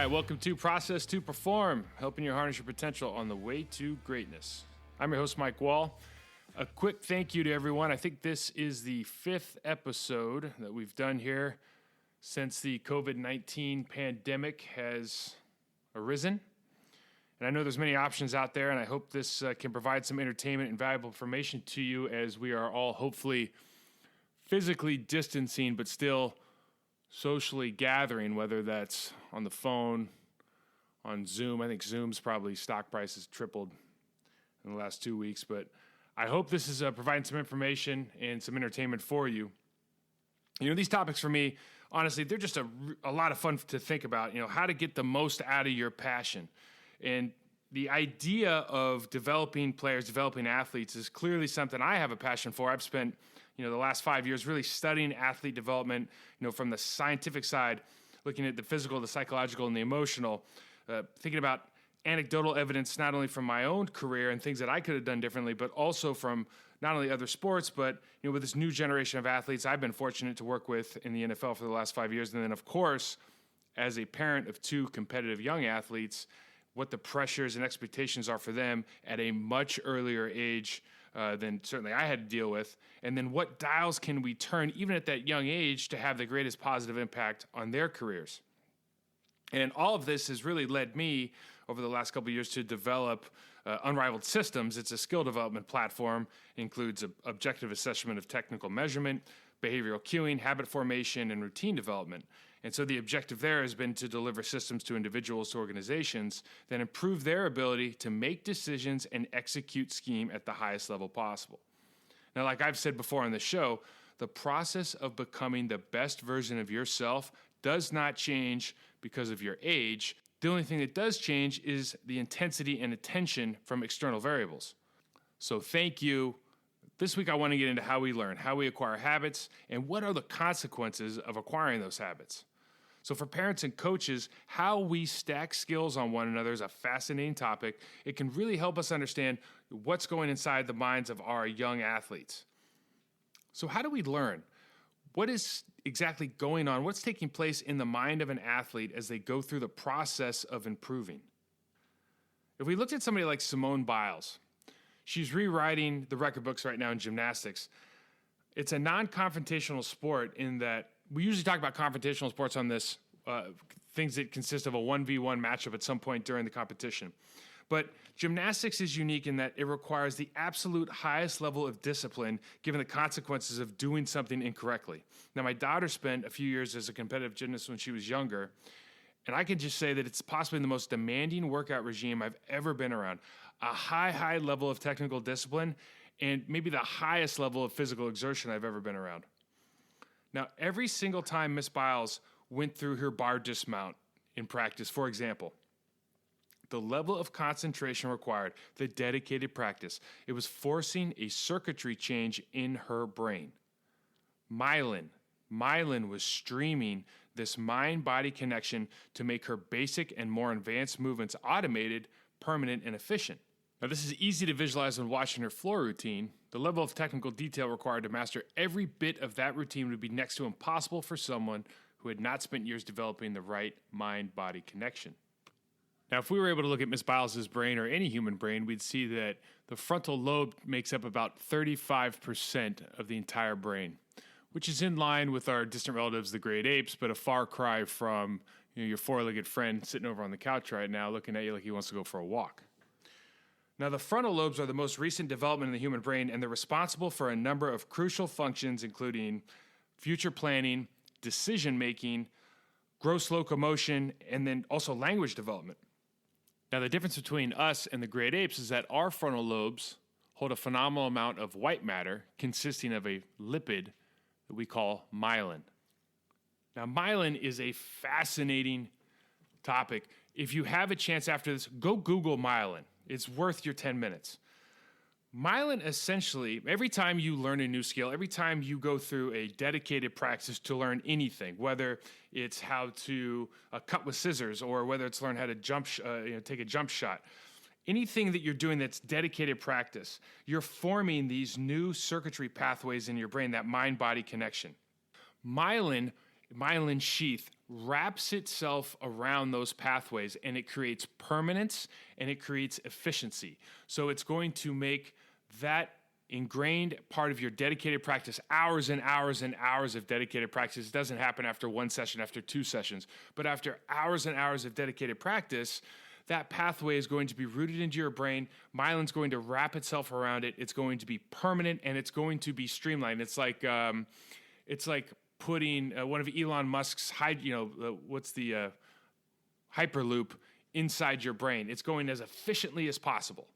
right, welcome to Process to Perform, helping you harness your potential on the way to greatness. I'm your host, Mike Wall. A quick thank you to everyone. I think this is the 5th episode that we've done here since the COVID-19 pandemic has arisen. And I know there's many options out there, and I hope this can provide some entertainment and valuable information to you as we are all hopefully physically distancing, but still socially gathering, whether that's on the phone, on Zoom. I think Zoom's probably stock price has tripled in the last 2 weeks, but I hope this is providing some information and some entertainment for you. You know, these topics for me, honestly, they're just a lot of fun to think about, how to get the most out of your passion. And the idea of developing players, developing athletes is clearly something I have a passion for. I've spent, the last 5 years really studying athlete development, from the scientific side, looking at the physical, the psychological, and the emotional, thinking about anecdotal evidence not only from my own career and things that I could have done differently, but also from not only other sports, but with this new generation of athletes I've been fortunate to work with in the NFL for the last 5 years. And then, of course, as a parent of two competitive young athletes, what the pressures and expectations are for them at a much earlier age than certainly I had to deal with. And then what dials can we turn even at that young age to have the greatest positive impact on their careers? And all of this has really led me over the last couple of years to develop Unrivaled Systems. It's a skill development platform. It includes objective assessment of technical measurement, behavioral cueing, habit formation, and routine development. And so the objective there has been to deliver systems to individuals, to organizations that improve their ability to make decisions and execute scheme at the highest level possible. Now, like I've said before on the show, the process of becoming the best version of yourself does not change because of your age. The only thing that does change is the intensity and attention from external variables. So thank you. This week I want to get into how we learn, how we acquire habits, and what are the consequences of acquiring those habits. So for parents and coaches, how we stack skills on one another is a fascinating topic. It can really help us understand what's going inside the minds of our young athletes. So how do we learn? What is exactly going on? What's taking place in the mind of an athlete as they go through the process of improving? If we looked at somebody like Simone Biles, she's rewriting the record books right now in gymnastics. It's a non-confrontational sport in that we usually talk about confrontational sports on this, things that consist of a 1v1 matchup at some point during the competition. But gymnastics is unique in that it requires the absolute highest level of discipline given the consequences of doing something incorrectly. Now, my daughter spent a few years as a competitive gymnast when she was younger, and I can just say that it's possibly the most demanding workout regime I've ever been around. A high level of technical discipline and maybe the highest level of physical exertion I've ever been around. Now, every single time Miss Biles went through her bar dismount in practice, for example, the level of concentration required, the dedicated practice, it was forcing a circuitry change in her brain. Myelin was streaming this mind-body connection to make her basic and more advanced movements automated, permanent, and efficient. Now, this is easy to visualize when watching her floor routine. The level of technical detail required to master every bit of that routine would be next to impossible for someone who had not spent years developing the right mind-body connection. Now, if we were able to look at Miss Biles' brain or any human brain, we'd see that the frontal lobe makes up about 35% of the entire brain, which is in line with our distant relatives, the great apes, but a far cry from your four-legged friend sitting over on the couch right now looking at you like he wants to go for a walk. Now, the frontal lobes are the most recent development in the human brain, and they're responsible for a number of crucial functions, including future planning, decision-making, gross locomotion, and then also language development. Now, the difference between us and the great apes is that our frontal lobes hold a phenomenal amount of white matter consisting of a lipid that we call myelin. Now, myelin is a fascinating topic. If you have a chance after this, go Google myelin. It's worth your 10 minutes. Myelin essentially, every time you learn a new skill, every time you go through a dedicated practice to learn anything, whether it's how to cut with scissors or whether it's learn how to take a jump shot, anything that you're doing that's dedicated practice, you're forming these new circuitry pathways in your brain, that mind-body connection. Myelin myelin sheath wraps itself around those pathways, and it creates permanence and it creates efficiency. So it's going to make that ingrained part of your dedicated practice, hours and hours and hours of dedicated practice. It doesn't happen after one session, after two sessions, but after hours and hours of dedicated practice, that pathway is going to be rooted into your brain. Myelin's going to wrap itself around it. It's going to be permanent, and it's going to be streamlined. It's like putting one of Elon Musk's Hyperloop inside your brain. It's going as efficiently as possible.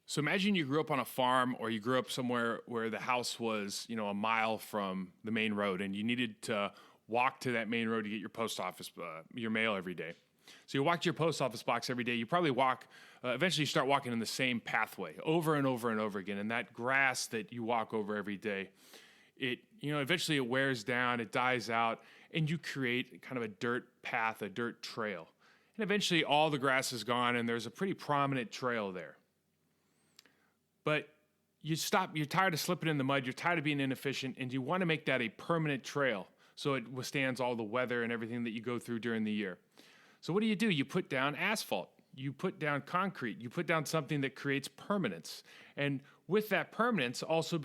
So imagine you grew up on a farm, or you grew up somewhere where the house was, a mile from the main road, and you needed to walk to that main road to get your post office, your mail every day. So you walk to your post office box every day. You probably eventually you start walking in the same pathway over and over and over again. And that grass that you walk over every day, eventually it wears down, it dies out, and you create kind of a dirt path, a dirt trail. And eventually all the grass is gone, and there's a pretty prominent trail there. But you're tired of slipping in the mud, you're tired of being inefficient, and you want to make that a permanent trail so it withstands all the weather and everything that you go through during the year. So what do? You put down asphalt, you put down concrete, you put down something that creates permanence. And with that permanence also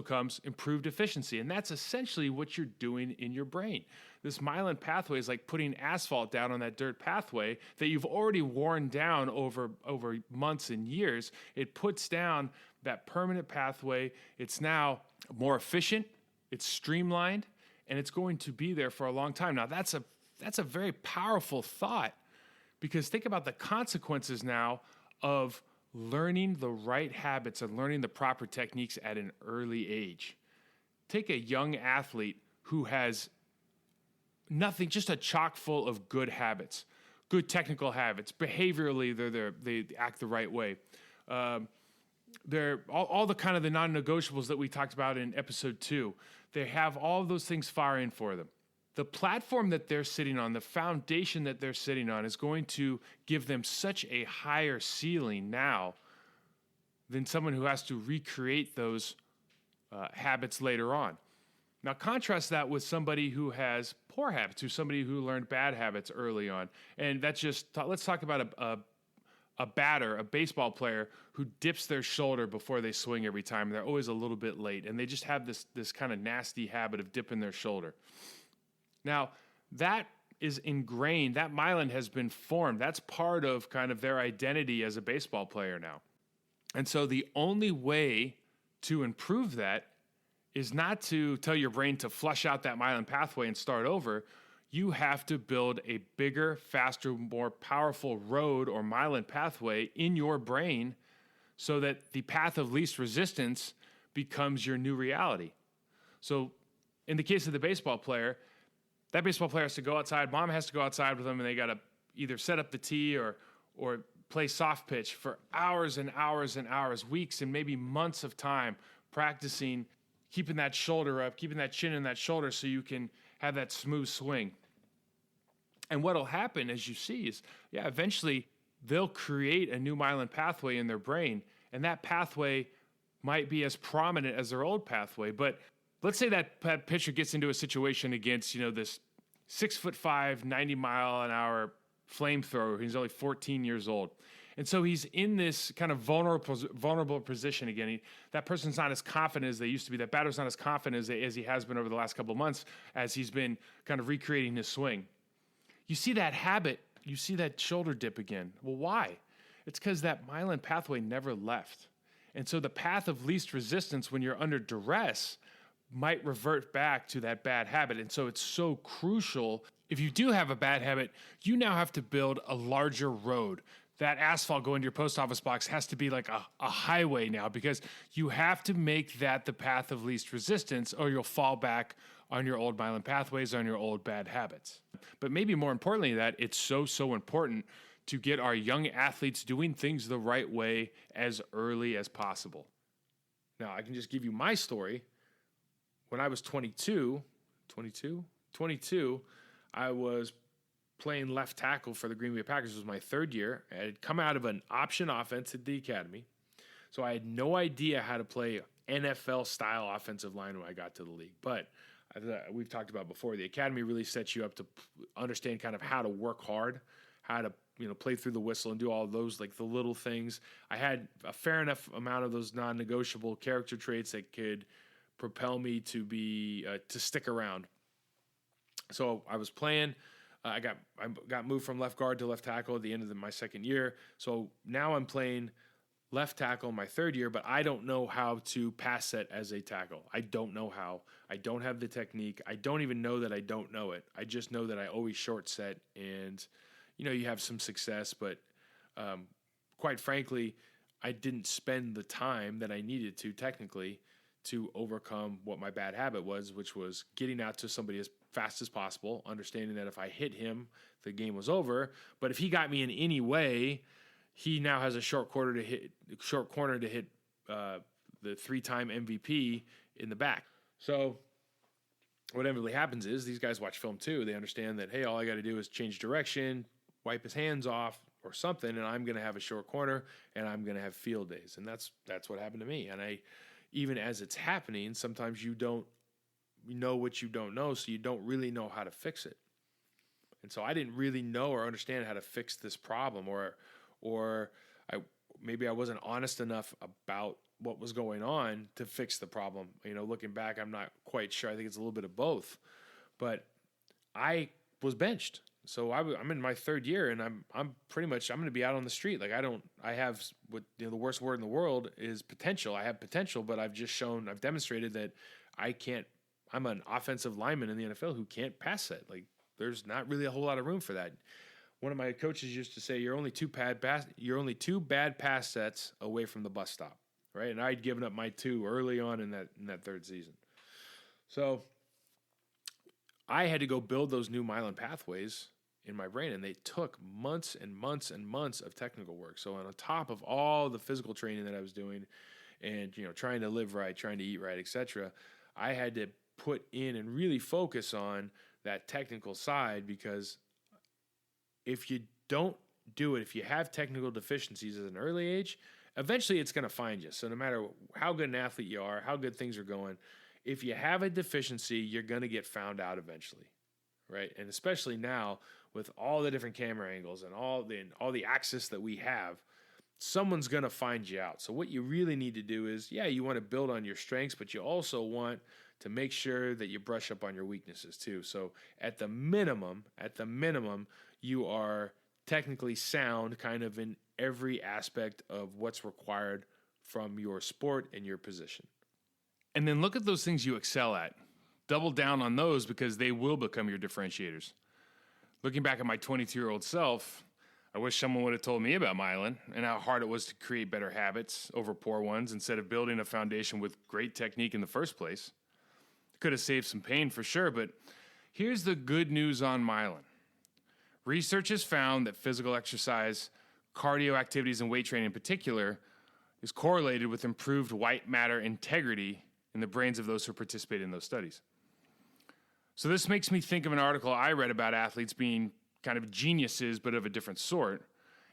comes improved efficiency. And that's essentially what you're doing in your brain. This myelin pathway is like putting asphalt down on that dirt pathway that you've already worn down over months and years. It puts down that permanent pathway. It's now more efficient, it's streamlined, and it's going to be there for a long time. Now, that's a very powerful thought, because think about the consequences now of learning the right habits and learning the proper techniques at an early age. Take a young athlete who has nothing, just a chock full of good habits, good technical habits. Behaviorally, they act the right way. They're all the kind of the non-negotiables that we talked about in episode 2. They have all of those things firing for them. The platform that they're sitting on, the foundation that they're sitting on, is going to give them such a higher ceiling now than someone who has to recreate those habits later on. Now, contrast that with somebody who has poor habits, somebody who learned bad habits early on. And let's talk about a baseball player who dips their shoulder before they swing every time. They're always a little bit late, and they just have this kind of nasty habit of dipping their shoulder. Now, that is ingrained. That myelin has been formed. That's part of kind of their identity as a baseball player now. And so the only way to improve that is not to tell your brain to flush out that myelin pathway and start over. You have to build a bigger, faster, more powerful road or myelin pathway in your brain so that the path of least resistance becomes your new reality. So in the case of the baseball player, that baseball player has to go outside. Mom has to go outside with them, and they got to either set up the tee or play soft pitch for hours and hours and hours, weeks and maybe months of time practicing, keeping that shoulder up, keeping that chin in that shoulder so you can have that smooth swing. And what'll happen, as you see, is eventually they'll create a new myelin pathway in their brain, and that pathway might be as prominent as their old pathway, but let's say that pitcher gets into a situation against, this 6'5", 90-mile-an-hour flamethrower. He's only 14 years old. And so he's in this kind of vulnerable position again. That person's not as confident as they used to be. That batter's not as confident as he has been over the last couple of months as he's been kind of recreating his swing. You see that habit. You see that shoulder dip again. Well, why? It's because that myelin pathway never left. And so the path of least resistance when you're under duress might revert back to that bad habit. And so it's so crucial. If you do have a bad habit, you now have to build a larger road. That asphalt going to your post office box has to be like a highway now, because you have to make that the path of least resistance, or you'll fall back on your old myelin pathways, on your old bad habits. But maybe more importantly, that it's so important to get our young athletes doing things the right way as early as possible. Now, I can just give you my story. When I was 22, I was playing left tackle for the Green Bay Packers. It was my third year. I had come out of an option offense at the academy, so I had no idea how to play NFL-style offensive line when I got to the league. But we've talked about before, the academy really sets you up to understand kind of how to work hard, how to play through the whistle and do all those, like the little things. I had a fair enough amount of those non-negotiable character traits that could propel me to be to stick around. So I was playing. I got moved from left guard to left tackle at the end of my second year. So now I'm playing left tackle my third year, but I don't know how to pass set as a tackle. I don't know how. I don't have the technique. I don't even know that I don't know it. I just know that I always short set, and you have some success, but quite frankly, I didn't spend the time that I needed to technically to overcome what my bad habit was, which was getting out to somebody as fast as possible, understanding that if I hit him, the game was over. But if he got me in any way, he now has a short corner to hit the 3-time MVP in the back. So what inevitably happens is these guys watch film too. They understand that, hey, all I got to do is change direction, wipe his hands off or something, and I'm going to have a short corner and I'm going to have field days. And that's what happened to me. And even as it's happening, sometimes you don't know what you don't know, so you don't really know how to fix it. And so I didn't really know or understand how to fix this problem, or maybe I wasn't honest enough about what was going on to fix the problem. Looking back, I'm not quite sure. I think it's a little bit of both. But I was benched. So I'm in my third year, and I'm going to be out on the street. Like I have what the worst word in the world is potential. I have potential, but I've demonstrated that I can't. I'm an offensive lineman in the NFL who can't pass set. Like there's not really a whole lot of room for that. One of my coaches used to say, you're only two bad pass sets away from the bus stop, right? And I'd given up my 2 early on in that third season. So I had to go build those new myelin pathways in my brain, and they took months and months and months of technical work. So on top of all the physical training that I was doing and, trying to live right, trying to eat right, etc., I had to put in and really focus on that technical side, because if you don't do it, if you have technical deficiencies at an early age, eventually it's going to find you. So no matter how good an athlete you are, how good things are going, if you have a deficiency, you're going to get found out eventually, right? And especially now with all the different camera angles and all the access that we have, someone's going to find you out. So what you really need to do is, you want to build on your strengths, but you also want to make sure that you brush up on your weaknesses too. So at the minimum, you are technically sound kind of in every aspect of what's required from your sport and your position. And then look at those things you excel at. Double down on those, because they will become your differentiators. Looking back at my 22-year-old self, I wish someone would have told me about myelin and how hard it was to create better habits over poor ones instead of building a foundation with great technique in the first place. Could have saved some pain for sure, but here's the good news on myelin. Research has found that physical exercise, cardio activities, and weight training in particular is correlated with improved white matter integrity in the brains of those who participate in those studies. So this makes me think of an article I read about athletes being kind of geniuses, but of a different sort.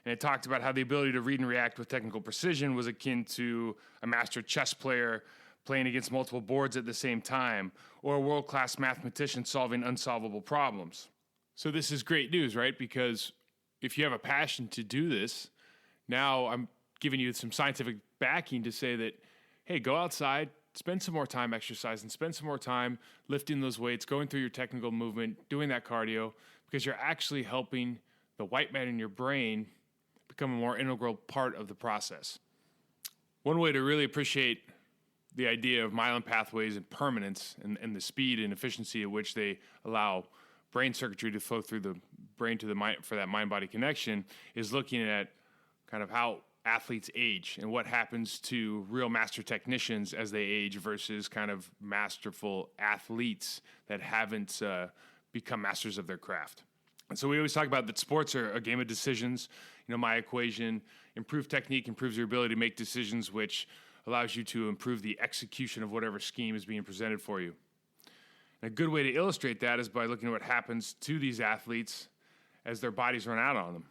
And it talked about how the ability to read and react with technical precision was akin to a master chess player playing against multiple boards at the same time, or a world-class mathematician solving unsolvable problems. So this is great news, right? Because if you have a passion to do this, now I'm giving you some scientific backing to say that, hey, go outside, spend some more time exercising, spend some more time lifting those weights, going through your technical movement, doing that cardio, because you're actually helping the white matter in your brain become a more integral part of the process. One way to really appreciate the idea of myelin pathways and permanence and the speed and efficiency at which they allow brain circuitry to flow through the brain to the mind for that mind-body connection is looking at kind of how athletes age and what happens to real master technicians as they age versus kind of masterful athletes that haven't become masters of their craft. And so we always talk about that sports are a game of decisions. My equation, improved technique improves your ability to make decisions, which allows you to improve the execution of whatever scheme is being presented for you. And a good way to illustrate that is by looking at what happens to these athletes as their bodies run out on them.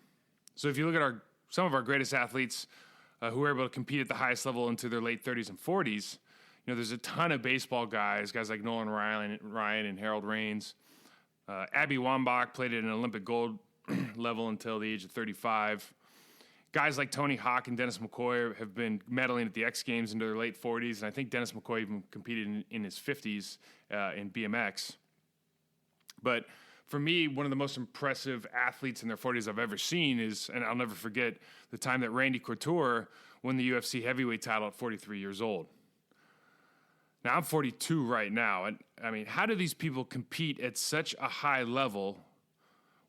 So if you look at some of our greatest athletes who are able to compete at the highest level into their late 30s and 40s, there's a ton of baseball guys like Nolan Ryan and Harold Raines. Abby Wambach played at an Olympic gold level until the age of 35. Guys like Tony Hawk and Dennis McCoy have been medaling at the X Games into their late 40s, and I think Dennis McCoy even competed in his 50s in BMX. But for me, one of the most impressive athletes in their 40s I've ever seen is, and I'll never forget, the time that Randy Couture won the UFC heavyweight title at 43 years old. Now, I'm 42 right now, and I mean, how do these people compete at such a high level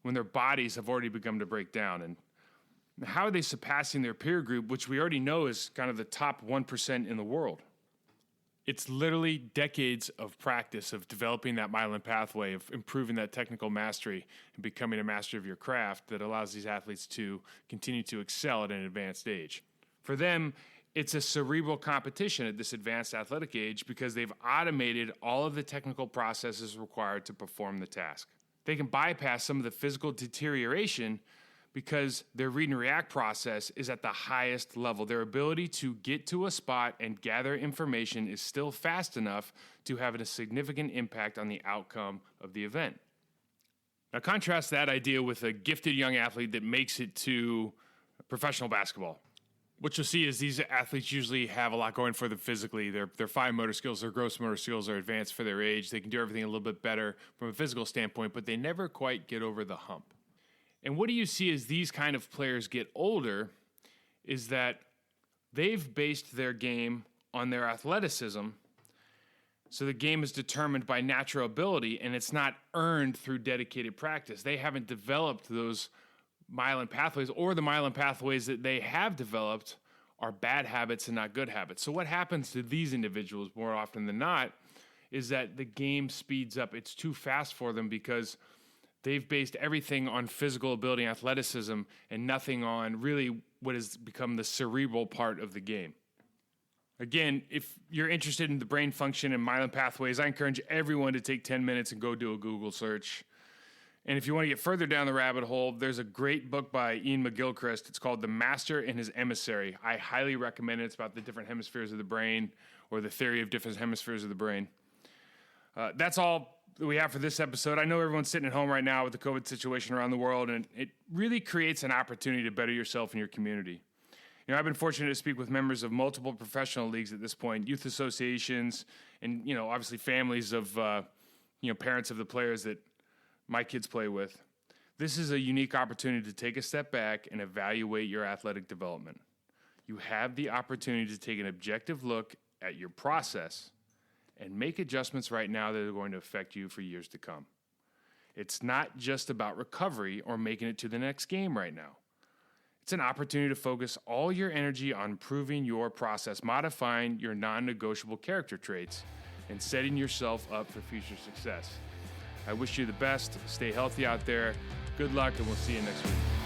when their bodies have already begun to break down? And how are they surpassing their peer group, which we already know is kind of the top 1% in the world? It's literally decades of practice of developing that myelin pathway, of improving that technical mastery and becoming a master of your craft that allows these athletes to continue to excel at an advanced age. For them, it's a cerebral competition at this advanced athletic age because they've automated all of the technical processes required to perform the task. They can bypass some of the physical deterioration because their read and react process is at the highest level. Their ability to get to a spot and gather information is still fast enough to have a significant impact on the outcome of the event. Now, contrast that idea with a gifted young athlete that makes it to professional basketball. What you'll see is these athletes usually have a lot going for them physically. Their fine motor skills, their gross motor skills are advanced for their age. They can do everything a little bit better from a physical standpoint, but they never quite get over the hump. And what do you see as these kind of players get older is that they've based their game on their athleticism. So the game is determined by natural ability, and it's not earned through dedicated practice. They haven't developed those myelin pathways, or the myelin pathways that they have developed are bad habits and not good habits. So what happens to these individuals more often than not is that the game speeds up. It's too fast for them because they've based everything on physical ability and athleticism and nothing on really what has become the cerebral part of the game. Again, if you're interested in the brain function and myelin pathways, I encourage everyone to take 10 minutes and go do a Google search. And if you want to get further down the rabbit hole, there's a great book by Ian McGilchrist. It's called The Master and His Emissary. I highly recommend it. It's about the different hemispheres of the brain, or the theory of different hemispheres of the brain. That's all that we have for this episode. I know everyone's sitting at home right now with the COVID situation around the world, and it really creates an opportunity to better yourself and your community. I've been fortunate to speak with members of multiple professional leagues at this point, youth associations, and, obviously families of, parents of the players that my kids play with. This is a unique opportunity to take a step back and evaluate your athletic development. You have the opportunity to take an objective look at your process and make adjustments right now that are going to affect you for years to come. It's not just about recovery or making it to the next game right now. It's an opportunity to focus all your energy on improving your process, modifying your non-negotiable character traits, and setting yourself up for future success. I wish you the best. Stay healthy out there. Good luck, and we'll see you next week.